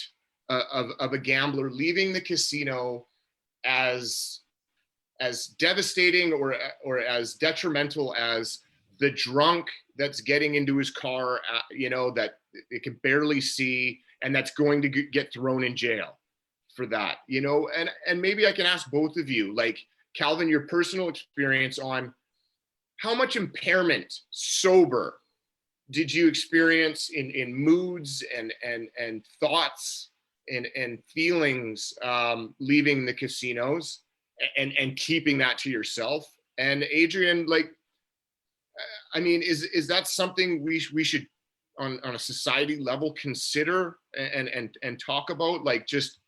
of a gambler leaving the casino as devastating or as detrimental as the drunk that's getting into his car, that it can barely see, and that's going to get thrown in jail for that, and maybe I can ask both of you, like, Calvin, your personal experience on how much impairment sober did you experience in moods and thoughts and feelings leaving the casinos and keeping that to yourself? And Adrienne, like, I mean, is that something we should on a society level consider and talk about, like, just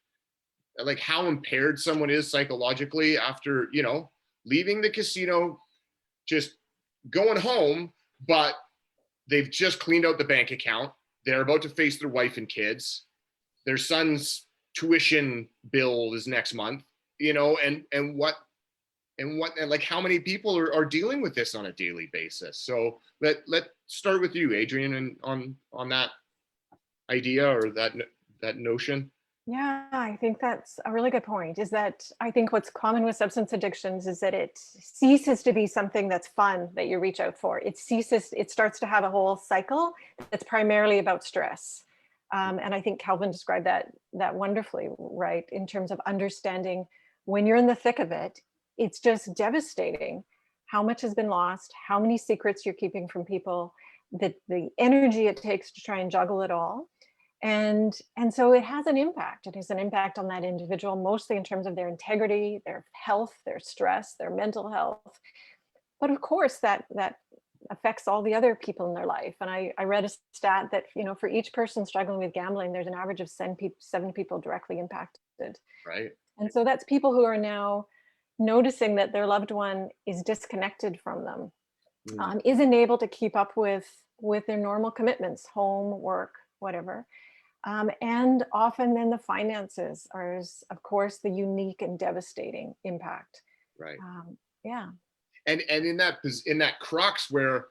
like how impaired someone is psychologically after leaving the casino, just going home, but they've just cleaned out the bank account, they're about to face their wife and kids, their son's tuition bill is next month, and like how many people are dealing with this on a daily basis? So let's start with you, Adrienne, and on that idea or that notion. Yeah, I think that's a really good point, is that I think what's common with substance addictions is that it ceases to be something that's fun that you reach out for. It starts to have a whole cycle that's primarily about stress. And I think Calvin described that wonderfully, right? In terms of understanding when you're in the thick of it, it's just devastating how much has been lost, how many secrets you're keeping from people, the energy it takes to try and juggle it all. And so it has an impact. It has an impact on that individual, mostly in terms of their integrity, their health, their stress, their mental health. But of course, that affects all the other people in their life. And I read a stat that, for each person struggling with gambling, there's an average of 7 people directly impacted. Right. And so that's people who are now noticing that their loved one is disconnected from them, isn't able to keep up with their normal commitments, home, work, whatever. And often then the finances are, of course, the unique and devastating impact. Right. Yeah. And in that crux where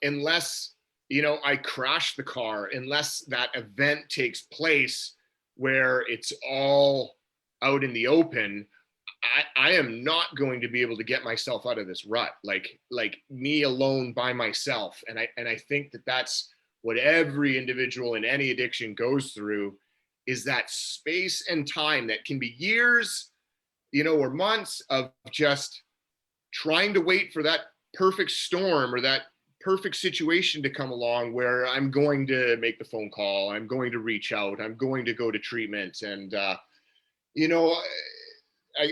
unless, I crash the car, unless that event takes place where it's all out in the open, I am not going to be able to get myself out of this rut, like me alone by myself. And I think that's what every individual in any addiction goes through, is that space and time that can be years, or months of just trying to wait for that perfect storm or that perfect situation to come along where I'm going to make the phone call, I'm going to reach out, I'm going to go to treatment. And,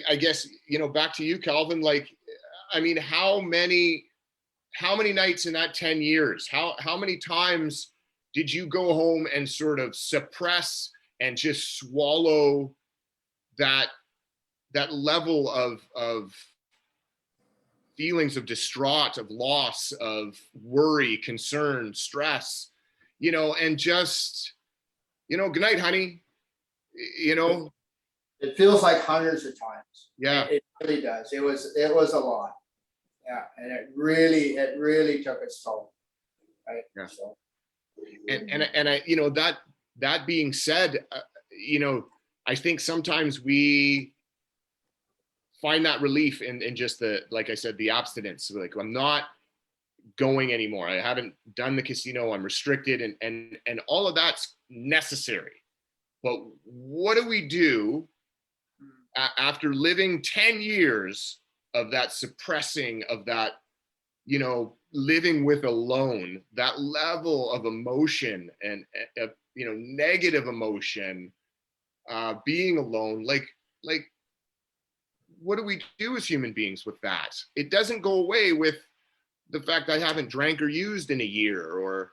I guess, back to you, Calvin, how many nights in that 10 years, how many times did you go home and sort of suppress and just swallow that level of feelings of distraught, of loss, of worry, concern, stress, and just, good night, honey, It feels like hundreds of times. Yeah. It really does. It was a lot. Yeah. And it really took its toll. Right. Yeah. So. And I, that being said, I think sometimes we find that relief in just like I said, the abstinence. Like, I'm not going anymore. I haven't done the casino. I'm restricted, and all of that's necessary. But what do we do after living 10 years of that suppressing, of that, living with alone, that level of emotion and, negative emotion, being alone, like, what do we do as human beings with that? It doesn't go away with the fact I haven't drank or used in a year, or,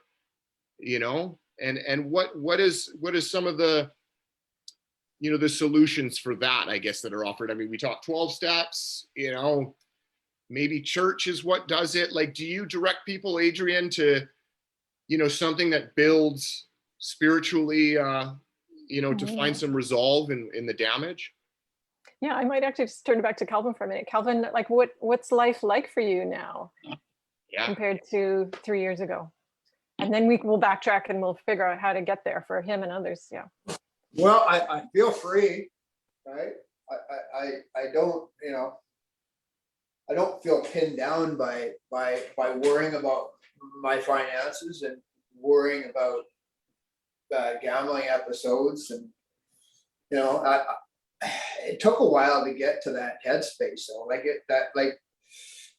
and what is some of the, the solutions for that, I guess, that are offered. I mean, we talk 12 steps, maybe church is what does it. Like, do you direct people, Adrienne, to, something that builds spiritually, to find some resolve in the damage? Yeah, I might actually just turn it back to Calvin for a minute. Calvin, like what's life like for you now compared to 3 years ago? And then we'll backtrack and we'll figure out how to get there for him and others. Yeah. Well, I feel free, right? I don't, I don't feel pinned down by worrying about my finances and worrying about gambling episodes. And, it took a while to get to that headspace. So like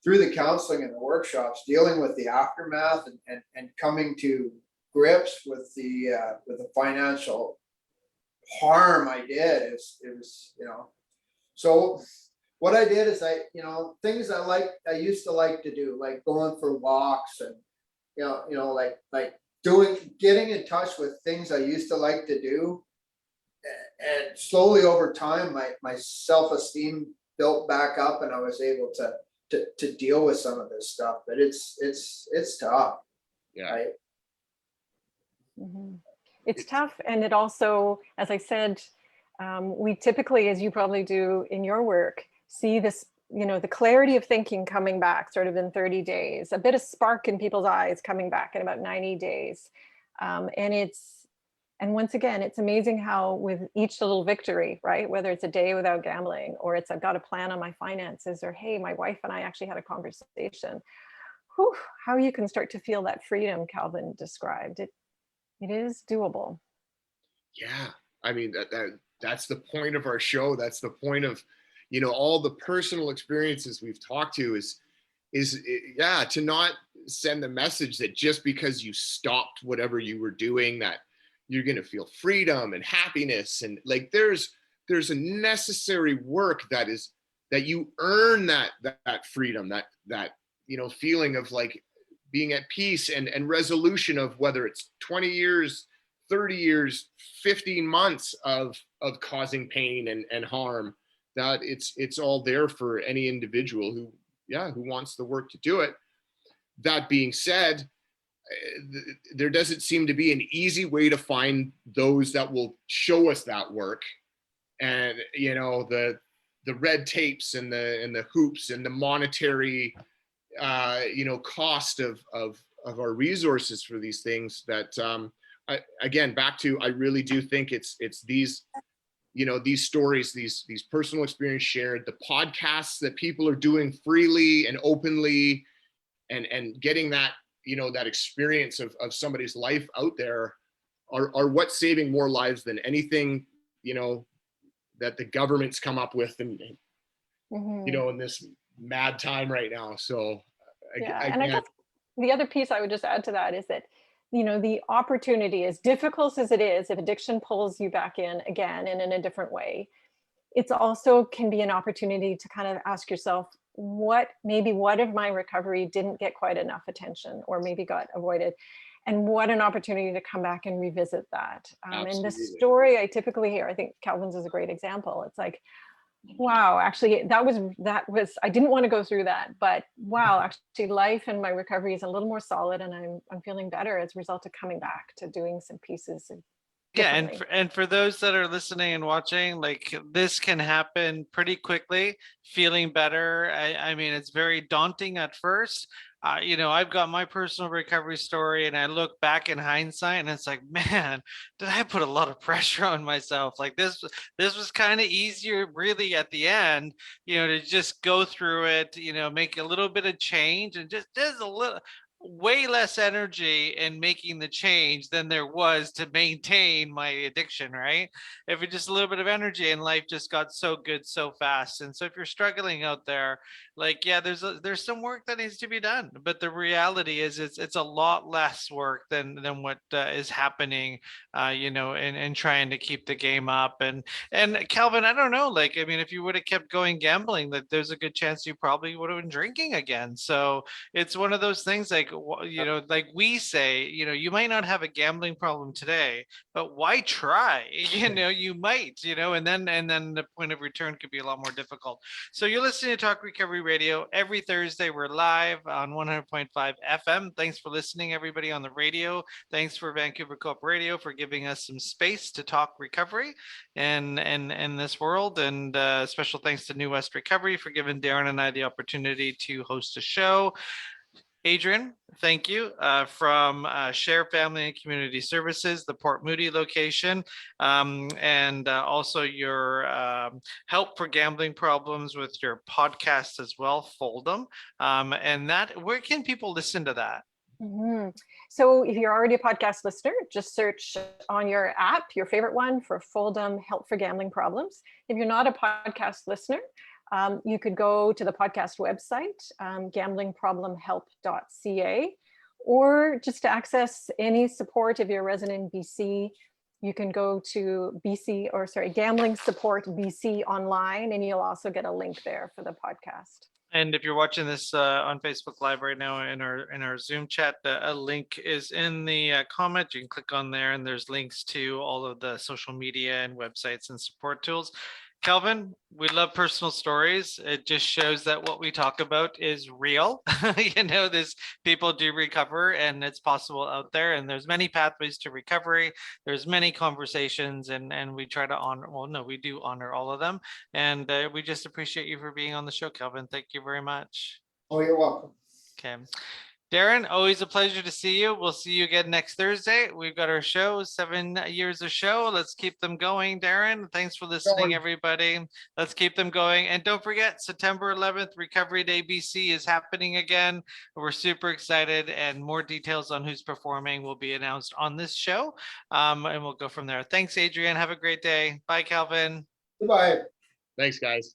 through the counseling and the workshops, dealing with the aftermath and coming to grips with the financial harm I did, it was, so what I did is things I used to like to do, like going for walks and, getting in touch with things I used to like to do. And slowly over time, my self-esteem built back up, and I was able to deal with some of this stuff. But it's tough. Yeah. Right? Mm-hmm. It's tough, and it also, as I said, we typically, as you probably do in your work, see this, the clarity of thinking coming back sort of in 30 days, a bit of spark in people's eyes coming back in about 90 days, and once again, it's amazing how with each little victory, right? Whether it's a day without gambling, or it's I've got a plan on my finances, or hey, my wife and I actually had a conversation. Whew, how you can start to feel that freedom Calvin described. It is doable. Yeah. I mean, that's the point of our show. That's the point of, all the personal experiences we've talked to is to not send the message that just because you stopped whatever you were doing, that you're going to feel freedom and happiness. And like, there's a necessary work that you earn that freedom, that feeling of like being at peace and resolution of whether it's 20 years, 30 years, 15 months of causing pain and harm, that it's all there for any individual who wants the work to do it. That being said, there doesn't seem to be an easy way to find those that will show us that work. And the red tapes and the hoops and the monetary cost of our resources for these things, that again, back to, I really do think it's these these stories, these personal experience shared, the podcasts that people are doing freely and openly, and getting that that experience of somebody's life out there are what's saving more lives than anything that the government's come up with, and in this mad time right now. So and I guess the other piece I would just add to that is that the opportunity, as difficult as it is, if addiction pulls you back in again and in a different way, it's also can be an opportunity to kind of ask yourself, what of my recovery didn't get quite enough attention, or maybe got avoided, and what an opportunity to come back and revisit that. And the story I typically hear, I think Calvin's is a great example. It's like, wow, actually that was I didn't want to go through that, but wow, actually life and my recovery is a little more solid, and I'm feeling better as a result of coming back to doing some pieces. And for those that are listening and watching, like, this can happen pretty quickly. Feeling better, I mean, it's very daunting at first. I've got my personal recovery story, and I look back in hindsight and it's like, man, did I put a lot of pressure on myself? Like, this was kind of easier really at the end, to just go through it, make a little bit of change, and just a little way less energy in making the change than there was to maintain my addiction, right? If it's just a little bit of energy, and life just got so good so fast. And so if you're struggling out there, like, there's some work that needs to be done, but the reality is it's a lot less work than what is happening, and trying to keep the game up. And Calvin, I don't know, like, I mean, if you would have kept going gambling, that there's a good chance you probably would have been drinking again. So it's one of those things, like, like we say, you might not have a gambling problem today, but why try? You might, and then the point of return could be a lot more difficult. So you're listening to Talk Recovery Radio. Every Thursday we're live on 100.5 FM. Thanks for listening, everybody on the radio. Thanks for Vancouver Co-op Radio for giving us some space to talk recovery and this world. And special thanks to New West Recovery for giving Darren and I the opportunity to host a show. Adrienne, thank you, from Share Family and Community Services, the Port Moody location, and also your help for gambling problems with your podcast as well, Fold'em. And where can people listen to that? So if you're already a podcast listener, just search on your app, your favorite one, for Fold'em Help for Gambling Problems. If you're not a podcast listener, you could go to the podcast website, gamblingproblemhelp.ca, or just to access any support if you're a resident in BC, you can go to Gambling Support BC online, and you'll also get a link there for the podcast. And if you're watching this on Facebook Live right now in our Zoom chat, a link is in the comment. You can click on there, and there's links to all of the social media and websites and support tools. Calvin, we love personal stories. It just shows that what we talk about is real. There's people do recover, and it's possible out there, and there's many pathways to recovery. There's many conversations, and we try to we do honor all of them. And we just appreciate you for being on the show, Calvin. Thank you very much. Oh, you're welcome. Okay. Darren, always a pleasure to see you. We'll see you again next Thursday. We've got our show, 7 years of show. Let's keep them going, Darren. Thanks for listening, everybody. Let's keep them going. And don't forget, September 11th, Recovery Day BC is happening again. We're super excited, and more details on who's performing will be announced on this show. And we'll go from there. Thanks, Adrienne. Have a great day. Bye, Calvin. Goodbye. Thanks, guys.